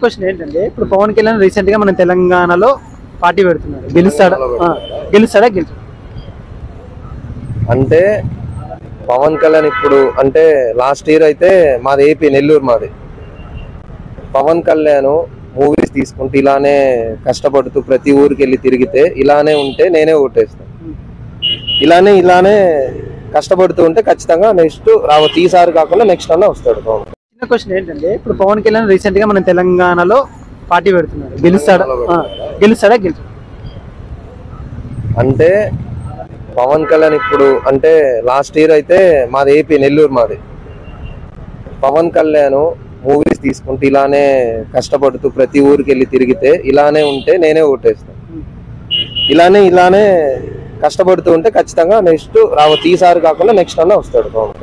Question ఏంటంటే ఇప్పుడు Pawan Kalyan recent గా మన తెలంగాణలో పార్టీ పెడుతున్నారు. గెలుస్తాడా గెలుస్తాడా గెలుస్తాడా? అంటే పవన్ కళ్యాణ్ ఇప్పుడు అంటే లాస్ట్ ఇయర్ అయితే మాది ఏపీ నెల్లూరు మాది. పవన్ కళ్యాణ్ మూవీస్ తీసుకుంటే ఇలానే కష్టపడుతూ ప్రతి ఊరికి వెళ్ళి తిరిగితే ఇలానే ఉంటే నేనే ఓటేస్తాను. ఇలానే కష్టపడుతూ ఉంటే ఖచ్చితంగా నెక్స్ట్ రావచ్చు. ఈసారి కాకుండా నెక్స్ట్ అన్న వస్తాడు పవన్. చిన్న క్వశ్చన్ ఏంటంటే ఇప్పుడు పవన్ కళ్యాణ్ రీసెంట్ గా మన తెలంగాణలో పార్టీ పెడుతున్నారు. గెలుస్తాడా గెలుస్తాడా గెలుస్తాడా? అంటే పవన్ కళ్యాణ్ ఇప్పుడు అంటే లాస్ట్ ఇయర్ అయితే మాది ఏపీ నెల్లూరు మాది. పవన్ కళ్యాణ్ మూవీస్ తీసుకుంటే ఇలానే కష్టపడుతూ ప్రతి ఊరికి వెళ్ళి తిరిగితే ఇలానే ఉంటే నేనే ఓటేస్తాను. ఇలానే కష్టపడుతూ ఉంటే ఖచ్చితంగా నెక్స్ట్ రావచ్చు. ఈసారి కాకుండా నెక్స్ట్ అన్న వస్తాడు పవన్.